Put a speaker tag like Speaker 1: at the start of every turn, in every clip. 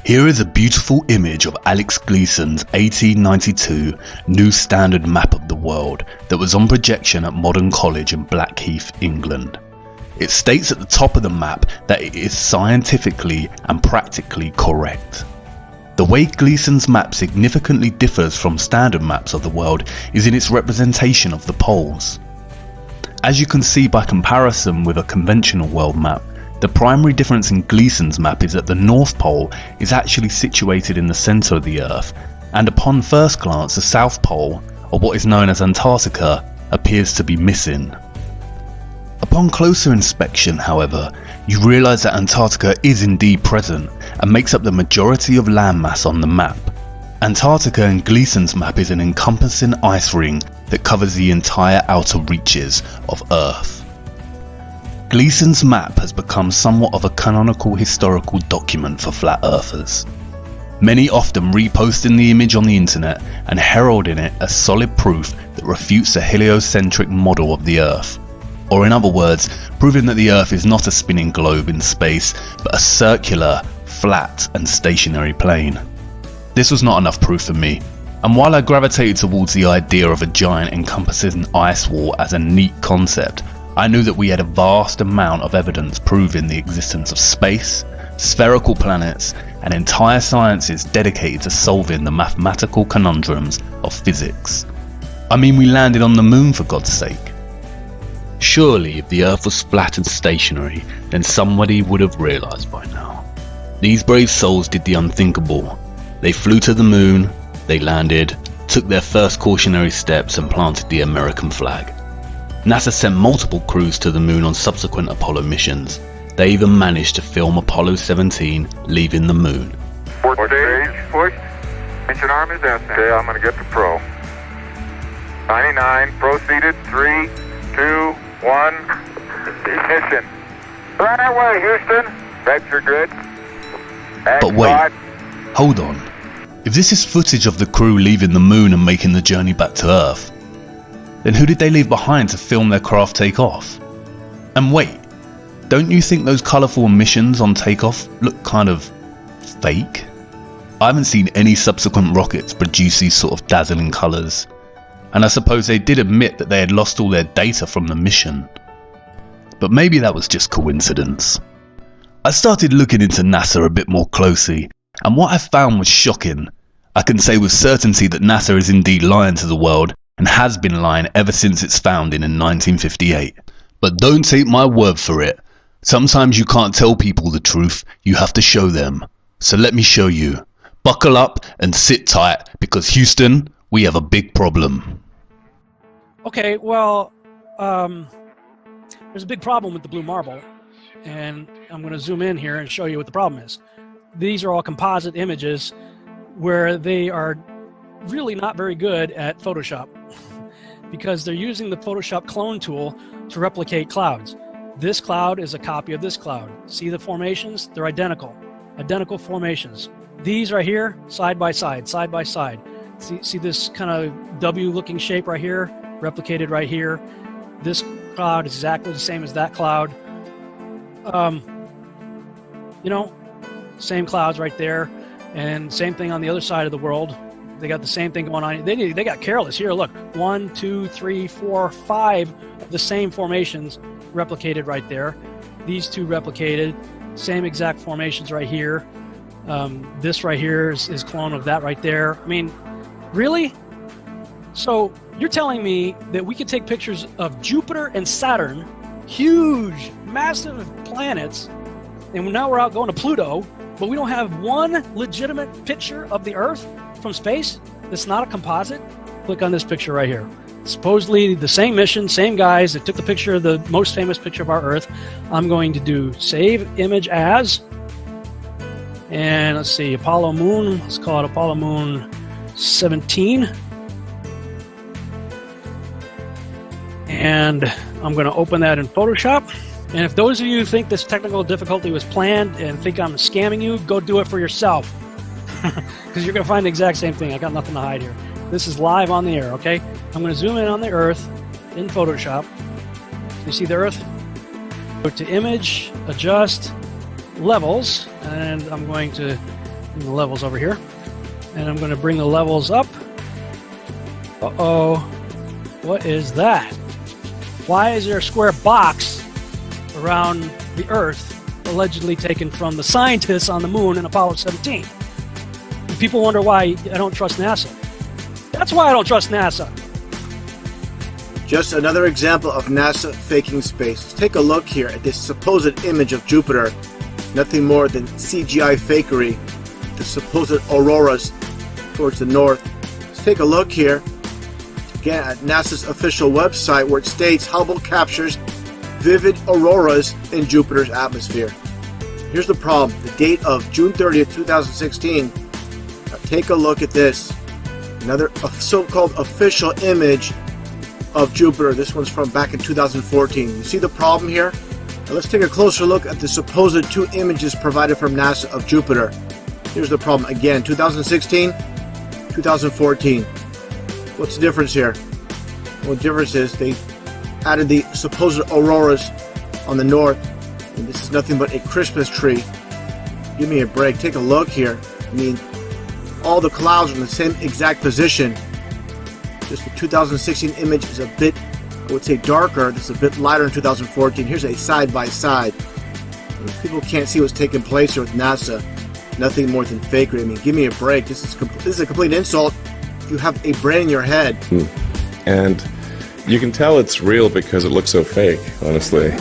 Speaker 1: Here is a beautiful image of Alex Gleason's 1892 New Standard Map of the World that was on projection at Modern College in Blackheath, England. It states at the top of the map that it is scientifically and practically correct. The way Gleason's map significantly differs from standard maps of the world is in its representation of the poles. As you can see by comparison with a conventional world map, the primary difference in Gleason's map is that the North Pole is actually situated in the centre of the Earth, and upon first glance the South Pole, or what is known as Antarctica, appears to be missing. Upon closer inspection, however, you realise that Antarctica is indeed present and makes up the majority of landmass on the map. Antarctica in Gleason's map is an encompassing ice ring that covers the entire outer reaches of Earth. Gleason's map has become somewhat of a canonical historical document for flat earthers, many often reposting the image on the internet and heralding it as solid proof that refutes the heliocentric model of the Earth, or in other words, proving that the Earth is not a spinning globe in space but a circular, flat and stationary plane. This was not enough proof for me, and while I gravitated towards the idea of a giant encompassing ice wall as a neat concept, I knew that we had a vast amount of evidence proving the existence of space, spherical planets, and entire sciences dedicated to solving the mathematical conundrums of physics. I mean, we landed on the moon, for God's sake. Surely if the Earth was flat and stationary, then somebody would have realised by now. These brave souls did the unthinkable. They flew to the moon, they landed, took their first cautionary steps and planted the American flag. NASA sent multiple crews to the moon on subsequent Apollo missions. They even managed to film Apollo 17 leaving the moon.
Speaker 2: Stage pushed. Mission arm is out. Okay, I'm going to get the pro. 99, proceeded. 3, 2, 1. Ignition. Right away, Houston. Vector grid.
Speaker 1: But wait, hold on. If this is footage of the crew leaving the moon and making the journey back to Earth, then who did they leave behind to film their craft take off? And wait, don't you think those colourful emissions on takeoff look kind of fake? I haven't seen any subsequent rockets produce these sort of dazzling colours, and I suppose they did admit that they had lost all their data from the mission. But maybe that was just coincidence. I started looking into NASA a bit more closely, and what I found was shocking. I can say with certainty that NASA is indeed lying to the world, and has been lying ever since its founding in 1958. But don't take my word for it. Sometimes you can't tell people the truth, you have to show them. So let me show you. Buckle up and sit tight, because Houston, we have a big problem.
Speaker 3: Okay, well, there's a big problem with the blue marble, and I'm going to zoom in here and show you what the problem is. These are all composite images where they are really not very good at Photoshop because they're using the Photoshop clone tool to replicate clouds. This cloud is a copy of this cloud. See the formations? They're identical formations. These right here, side by side, side by side. See this kind of W looking shape right here, replicated right here. This cloud is exactly the same as that cloud. You know, same clouds right there, and same thing on the other side of the world. They got the same thing going on. They got careless. Here, look, 1, 2, 3, 4, 5 of the same formations replicated right there. These two replicated, same exact formations right here. This right here is clone of that right there. I mean, really? So you're telling me that we could take pictures of Jupiter and Saturn, huge, massive planets, and now we're out going to Pluto, but we don't have one legitimate picture of the Earth from space that's not a composite? Click on this picture right here. Supposedly the same mission, same guys that took the picture of the most famous picture of our Earth. I'm going to do save image as, and let's see, Apollo Moon. Let's call it Apollo Moon 17. And I'm going to open that in Photoshop. And if those of you think this technical difficulty was planned and think I'm scamming you, go do it for yourself. Because you're going to find the exact same thing. I got nothing to hide here. This is live on the air, okay? I'm going to zoom in on the Earth in Photoshop. You see the Earth? Go to Image, Adjust, Levels, and I'm going to Bring the levels over here. And I'm going to bring the levels up. Uh-oh. What is that? Why is there a square box around the Earth allegedly taken from the scientists on the moon in Apollo 17? And people wonder why I don't trust NASA. That's why I don't trust NASA.
Speaker 4: Just another example of NASA faking space. Let's take a look here at this supposed image of Jupiter. Nothing more than CGI fakery. The supposed auroras towards the north. Let's take a look here again at NASA's official website, where it states Hubble captures vivid auroras in Jupiter's atmosphere. Here's the problem. The date of June 30th, 2016. Now take a look at this. Another so-called official image of Jupiter. This one's from back in 2014. You see the problem here? Now let's take a closer look at the supposed two images provided from NASA of Jupiter. Here's the problem again, 2016, 2014. What's the difference here? Well, the difference is they added the supposed auroras on the north, and this is nothing but a Christmas tree. Give me a break. Take a look here. I mean, all the clouds are in the same exact position. Just the 2016 image is a bit, I would say, darker. This is a bit lighter in 2014. Here's a side-by-side. People can't see what's taking place here with NASA. Nothing more than fakery. I mean, give me a break. This is a complete insult. If you have a brain in your head.
Speaker 5: And you can tell it's real because it looks so fake, honestly.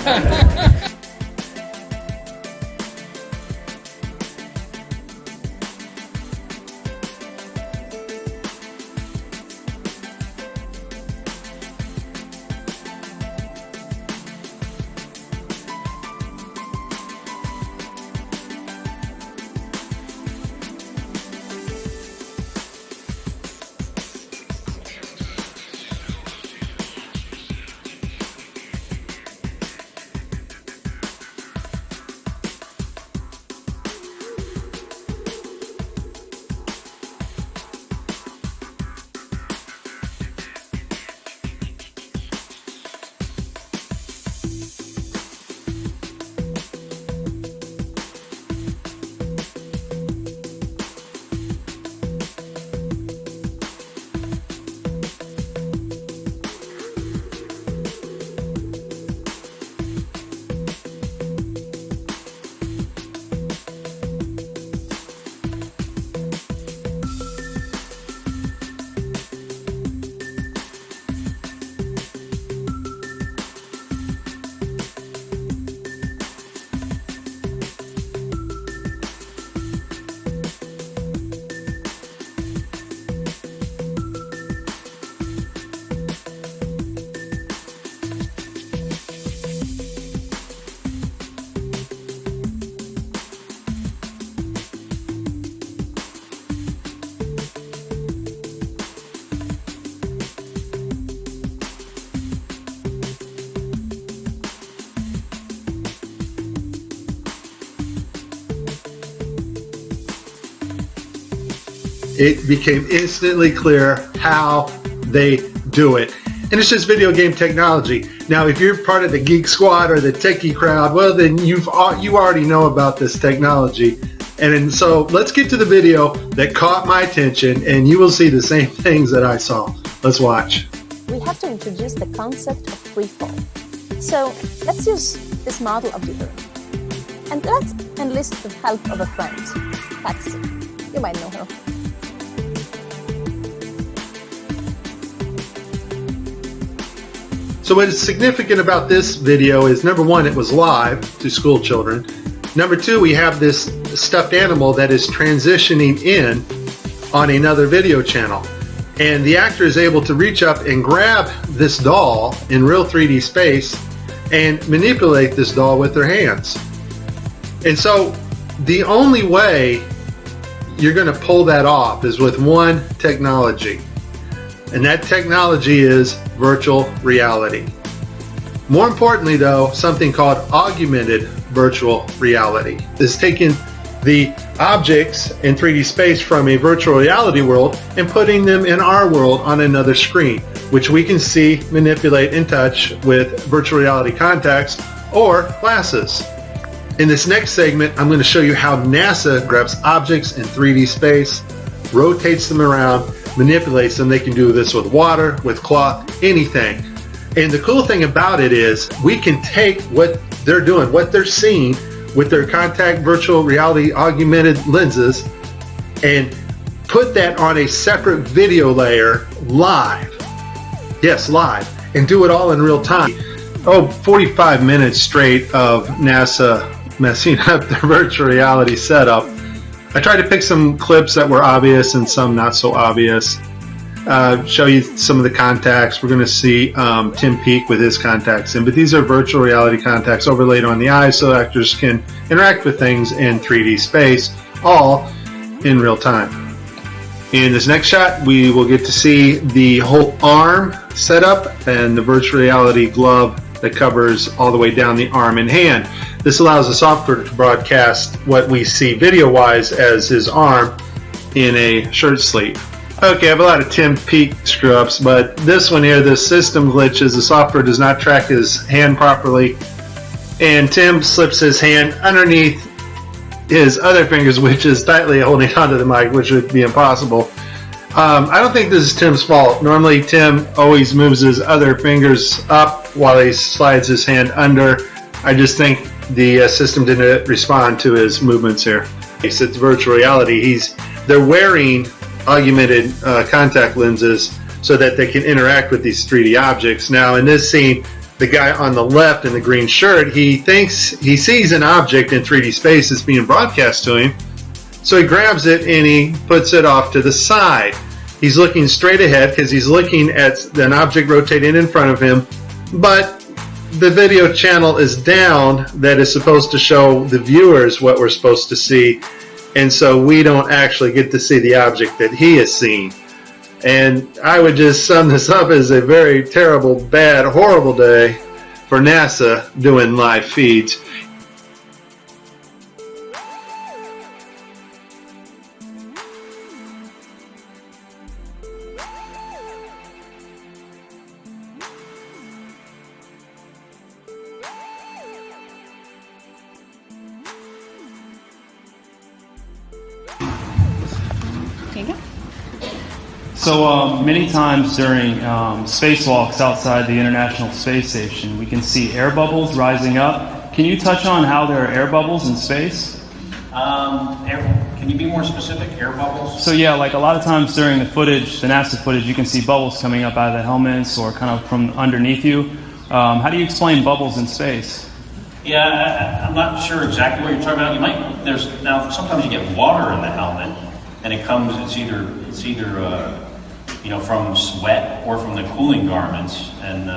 Speaker 6: It became instantly clear how they do it. And it's just video game technology. Now, if you're part of the Geek Squad or the techie crowd, well, then you already know about this technology. And so let's get to the video that caught my attention, and you will see the same things that I saw. Let's watch.
Speaker 7: We have to introduce the concept of freefall. So let's use this model of the Earth. And let's enlist the help of a friend, Patsy. You might know her.
Speaker 6: So what is significant about this video is, number one, it was live to school children. Number two, we have this stuffed animal that is transitioning in on another video channel. And the actor is able to reach up and grab this doll in real 3D space and manipulate this doll with their hands. And so the only way you're going to pull that off is with one technology. And that technology is virtual reality. More importantly though, something called augmented virtual reality. This is taking the objects in 3D space from a virtual reality world and putting them in our world on another screen, which we can see, manipulate, and touch with virtual reality contacts or glasses. In this next segment, I'm going to show you how NASA grabs objects in 3D space, rotates them around, manipulates them. They can do this with water, with cloth, anything. And the cool thing about it is we can take what they're doing, what they're seeing with their contact virtual reality augmented lenses, and put that on a separate video layer live. Yes, live. And do it all in real time. 45 minutes straight of NASA messing up their virtual reality setup. I tried to pick some clips that were obvious and some not so obvious. Show you some of the contacts. We're going to see Tim Peake with his contacts in, but these are virtual reality contacts overlaid on the eyes so actors can interact with things in 3D space, all in real time. In this next shot, we will get to see the whole arm setup and the virtual reality glove that covers all the way down the arm and hand. This allows the software to broadcast what we see video-wise as his arm in a shirt sleeve. Okay, I have a lot of Tim Peake screw-ups, but this one here, the system glitches. The software does not track his hand properly, and Tim slips his hand underneath his other fingers, which is tightly holding onto the mic, which would be impossible. I don't think this is Tim's fault. Normally, Tim always moves his other fingers up while he slides his hand under. I just think the system didn't respond to his movements here. It's virtual reality. They're wearing augmented contact lenses so that they can interact with these 3D objects. Now, in this scene, the guy on the left in the green shirt, he thinks he sees an object in 3D space that's being broadcast to him. So he grabs it and he puts it off to the side. He's looking straight ahead because he's looking at an object rotating in front of him, but the video channel is down that is supposed to show the viewers what we're supposed to see, and so we don't actually get to see the object that he is seeing. And I would just sum this up as a very terrible, bad, horrible day for NASA doing live feeds.
Speaker 8: So many times during spacewalks outside the International Space Station, we can see air bubbles rising up. Can you touch on how there are air bubbles in space?
Speaker 9: Can you be more specific? Air bubbles?
Speaker 8: So yeah, like a lot of times during the footage, the NASA footage, you can see bubbles coming up out of the helmets or kind of from underneath you. How do you explain bubbles in space?
Speaker 9: Yeah, I'm not sure exactly what you're talking about. Now sometimes you get water in the helmet, and it's either from sweat or from the cooling garments. And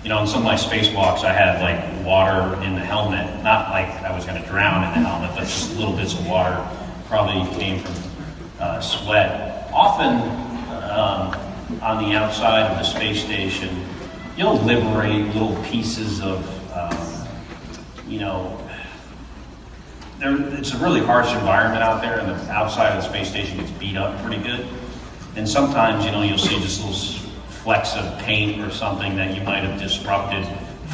Speaker 9: in some of my spacewalks, I had like water in the helmet, not like I was going to drown in the helmet, but just little bits of water probably came from sweat. Often on the outside of the space station, you'll liberate little pieces of, it's a really harsh environment out there, and the outside of the space station gets beat up pretty good. And sometimes, you'll see just little flecks of paint or something that you might have disrupted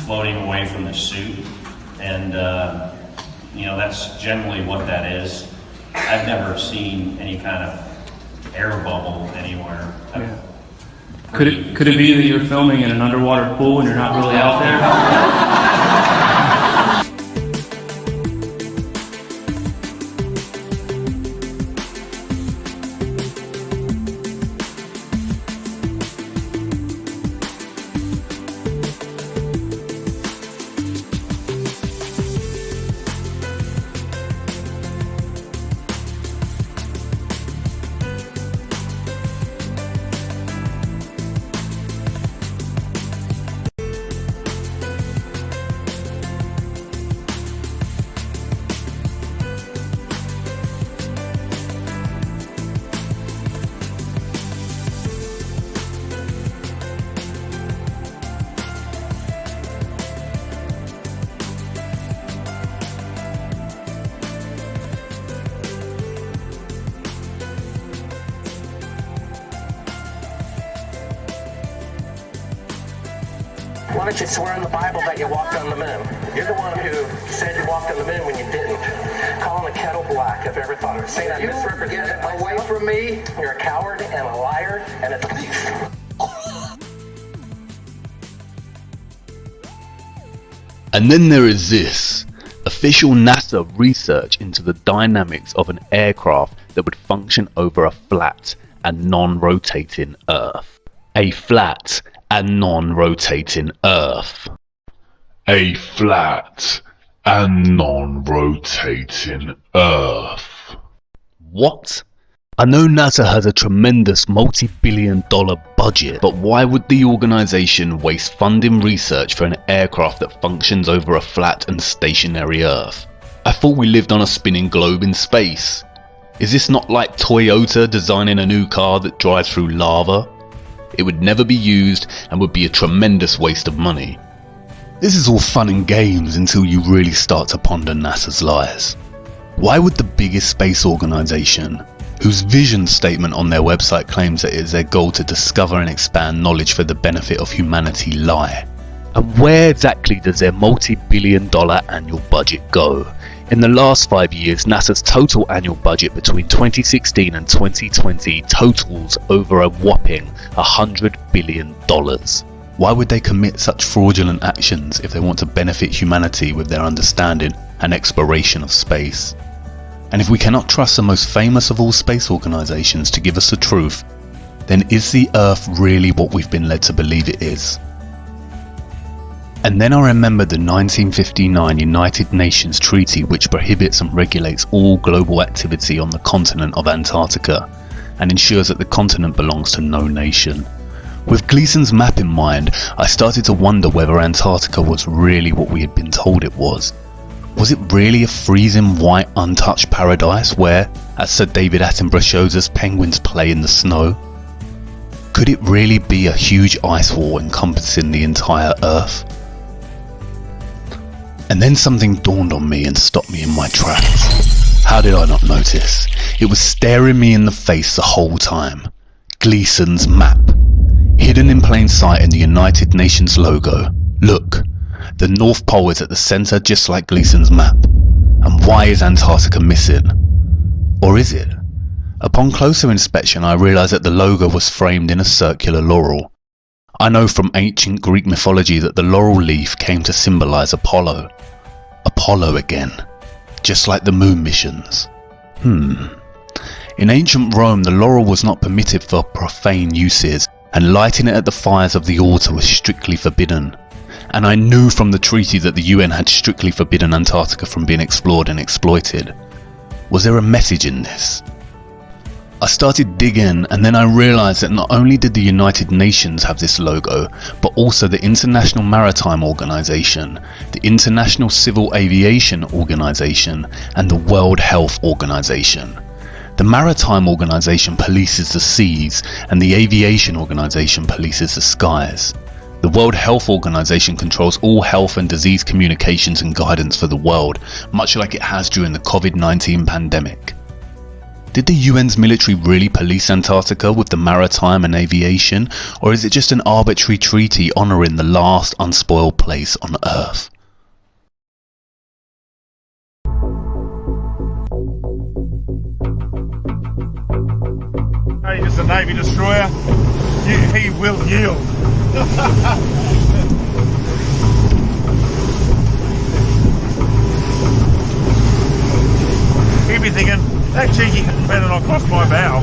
Speaker 9: floating away from the suit. And, that's generally what that is. I've never seen any kind of air bubble anywhere.
Speaker 8: Yeah. Could it be that you're filming in an underwater pool and you're not really out there?
Speaker 10: Why don't you swear in the Bible that you walked on the moon? You're the one who said you walked on the moon when you didn't. Calling the kettle black, if ever thought of it. Saying I misrepresented myself. Away from me. You're a coward and a liar and a thief.
Speaker 1: And then there is this. Official NASA research into the dynamics of an aircraft that would function over a flat and non-rotating Earth. A flat and non-rotating Earth. A flat and non-rotating Earth. What? I know NASA has a tremendous multi-billion-dollar budget, but why would the organisation waste funding research for an aircraft that functions over a flat and stationary Earth? I thought we lived on a spinning globe in space. Is this not like Toyota designing a new car that drives through lava? It would never be used and would be a tremendous waste of money. This is all fun and games until you really start to ponder NASA's lies. Why would the biggest space organisation, whose vision statement on their website claims that it is their goal to discover and expand knowledge for the benefit of humanity, lie? And where exactly does their multi-billion-dollar annual budget go? In the last 5 years, NASA's total annual budget between 2016 and 2020 totals over a whopping $100 billion. Why would they commit such fraudulent actions if they want to benefit humanity with their understanding and exploration of space? And if we cannot trust the most famous of all space organisations to give us the truth, then is the Earth really what we've been led to believe it is? And then I remembered the 1959 United Nations Treaty, which prohibits and regulates all global activity on the continent of Antarctica and ensures that the continent belongs to no nation. With Gleason's map in mind, I started to wonder whether Antarctica was really what we had been told it was. Was it really a freezing white untouched paradise where, as Sir David Attenborough shows us, penguins play in the snow? Could it really be a huge ice wall encompassing the entire Earth? And then something dawned on me and stopped me in my tracks. How did I not notice? It was staring me in the face the whole time. Gleason's map. Hidden in plain sight in the United Nations logo. Look. The North Pole is at the centre, just like Gleason's map. And why is Antarctica missing? Or is it? Upon closer inspection, I realised that the logo was framed in a circular laurel. I know from ancient Greek mythology that the laurel leaf came to symbolise Apollo. Apollo again. Just like the moon missions. In ancient Rome, the laurel was not permitted for profane uses, and lighting it at the fires of the altar was strictly forbidden. And I knew from the treaty that the UN had strictly forbidden Antarctica from being explored and exploited. Was there a message in this? I started digging, and then I realised that not only did the United Nations have this logo, but also the International Maritime Organization, the International Civil Aviation Organization, and the World Health Organization. The Maritime Organization polices the seas, and the Aviation Organization polices the skies. The World Health Organization controls all health and disease communications and guidance for the world, much like it has during the COVID-19 pandemic. Did the UN's military really police Antarctica with the maritime and aviation, or is it just an arbitrary treaty honouring the last unspoiled place on Earth?
Speaker 11: Hey, just a Navy destroyer. He will yield. He'd be thinking, that cheeky better not cross my bow.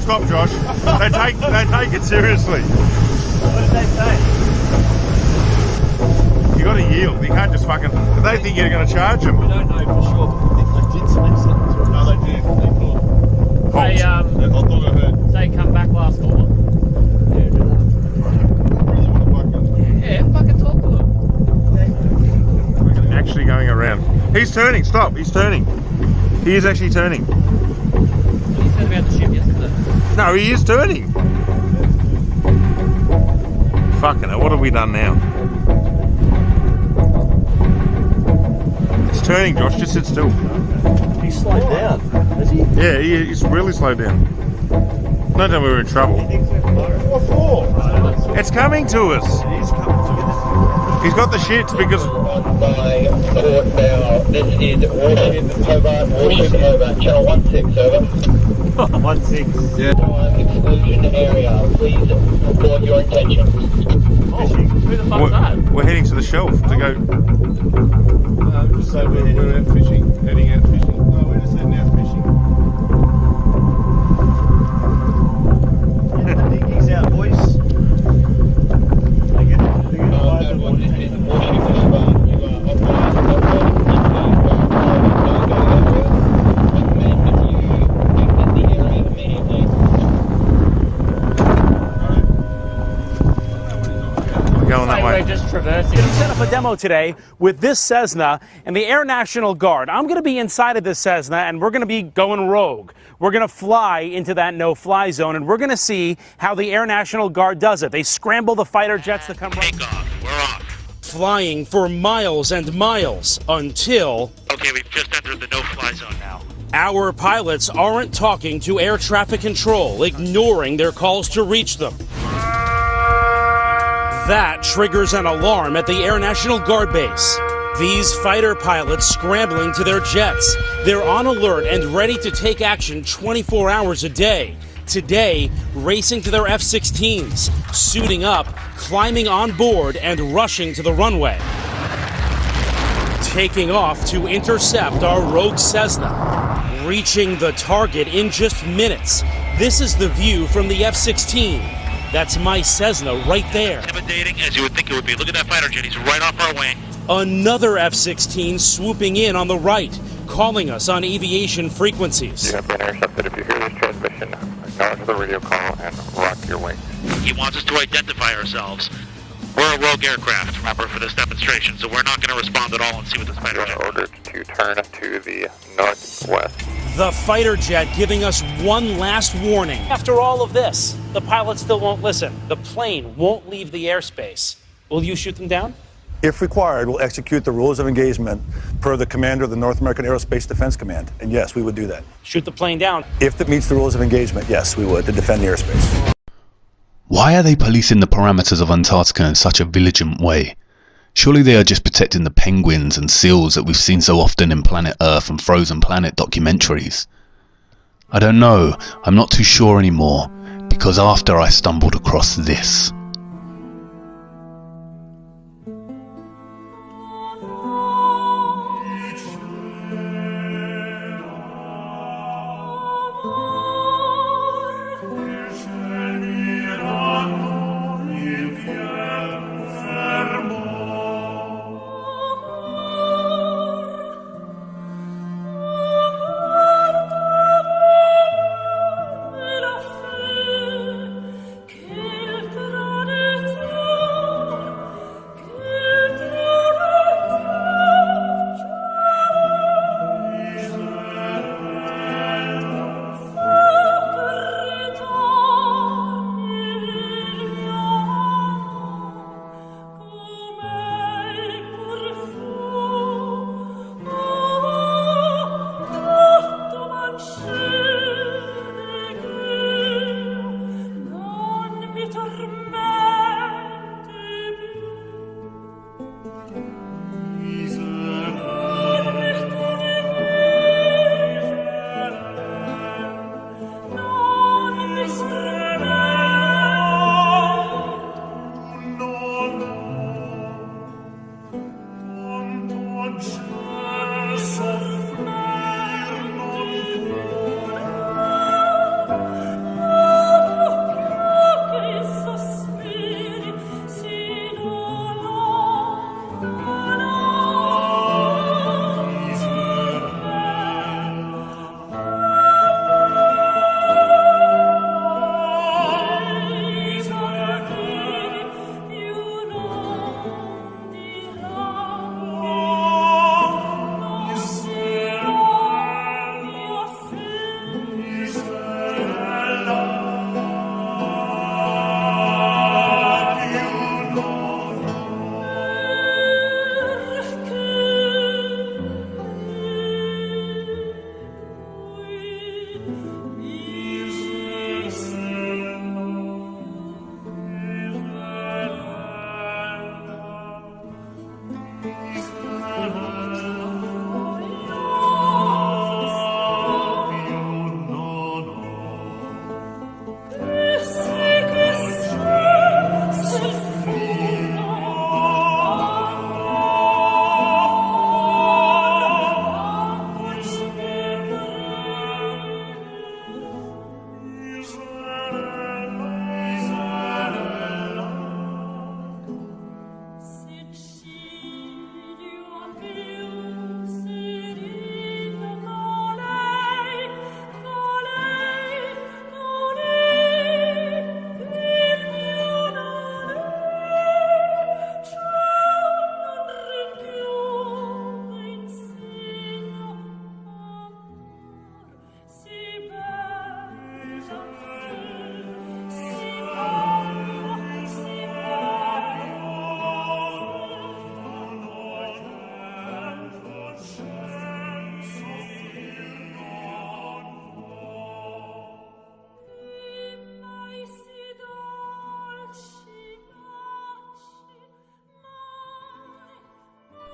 Speaker 11: Stop, Josh. They take it seriously.
Speaker 12: What did they say?
Speaker 11: You got to yield. You can't just fucking. They think you're going to charge them.
Speaker 12: We don't know for sure, but I think they did say something.
Speaker 11: No, they did. They thought.
Speaker 12: They
Speaker 11: I heard.
Speaker 12: They come back last call. Yeah, fucking talk to them.
Speaker 11: Actually going around. He's turning. Stop. He's turning. He is actually turning.
Speaker 12: He said about the ship yesterday.
Speaker 11: No, he is turning. Fucking hell, what have we done now? It's turning, Josh. Just sit still.
Speaker 12: He slowed down, has he?
Speaker 11: Yeah, he's really slowed down. Not that we were in trouble. It's coming to us. He's got the shits because...
Speaker 10: This is Warship Hobart, Warship Hobart, channel 16, over.
Speaker 11: 16. Yeah.
Speaker 10: Exclusion area, please report your intention.
Speaker 12: Who the fuck's that?
Speaker 11: We're heading to the shelf to go...
Speaker 4: Just say we're out fishing, heading out fishing. No, we're just heading out fishing. Get the dinghies out, boys. They get live
Speaker 10: Warship Hobart, you are operating the area immediately.
Speaker 11: We're going that way.
Speaker 12: We're just traversing.
Speaker 13: Set up a demo today with this Cessna and the Air National Guard. I'm going to be inside of this Cessna and we're going to be going rogue. We're going to fly into that no-fly zone and we're going to see how the Air National Guard does it. They scramble the fighter jets that come
Speaker 14: Take off. We're off.
Speaker 13: flying for miles and miles until...
Speaker 14: Okay, we've just entered the no-fly zone now.
Speaker 13: Our pilots aren't talking to air traffic control, ignoring their calls to reach them. That triggers an alarm at the Air National Guard base. These fighter pilots scrambling to their jets. They're on alert and ready to take action 24 hours a day. Today, racing to their F-16s, suiting up, climbing on board, and rushing to the runway. Taking off to intercept our rogue Cessna. Reaching the target in just minutes. This is the view from the F-16. That's my Cessna right there.
Speaker 14: Intimidating as you would think it would be. Look at that fighter jet. He's right off our wing.
Speaker 13: Another F-16 swooping in on the right, calling us on aviation frequencies.
Speaker 2: You have been intercepted. If you hear this transmission, acknowledge the radio call and rock your wings.
Speaker 14: He wants us to identify ourselves. We're a rogue aircraft, remember, for this demonstration, so we're not going to respond at all and see what this fighter jet...
Speaker 2: You are ordered to turn to the northwest.
Speaker 13: The fighter jet giving us one last warning. After all of this, the pilot still won't listen. The plane won't leave the airspace. Will you shoot them down?
Speaker 15: If required, we'll execute the rules of engagement per the commander of the North American Aerospace Defense Command. And yes, we would do that.
Speaker 13: Shoot the plane down?
Speaker 15: If it meets the rules of engagement, yes, we would, to defend the airspace.
Speaker 1: Why are they policing the parameters of Antarctica in such a vigilant way? Surely they are just protecting the penguins and seals that we've seen so often in Planet Earth and Frozen Planet documentaries. I don't know, I'm not too sure anymore, because after I stumbled across this.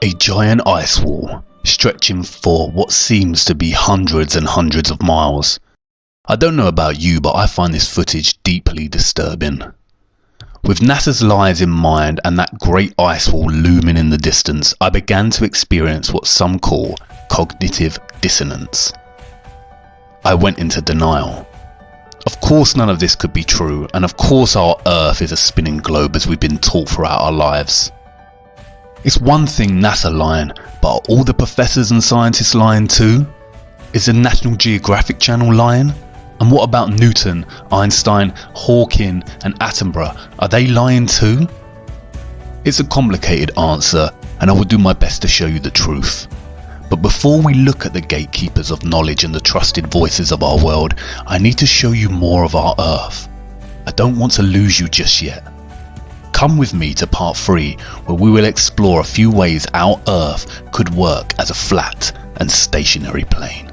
Speaker 1: A giant ice wall, stretching for what seems to be hundreds and hundreds of miles. I don't know about you, but I find this footage deeply disturbing. With NASA's lies in mind and that great ice wall looming in the distance, I began to experience what some call cognitive dissonance. I went into denial. Of course none of this could be true, and of course our Earth is a spinning globe as we've been taught throughout our lives. It's one thing NASA lying, but are all the professors and scientists lying too? Is the National Geographic Channel lying? And what about Newton, Einstein, Hawking and Attenborough? Are they lying too? It's a complicated answer, and I will do my best to show you the truth. But before we look at the gatekeepers of knowledge and the trusted voices of our world, I need to show you more of our Earth. I don't want to lose you just yet. Come with me to part 3, where we will explore a few ways our Earth could work as a flat and stationary plane.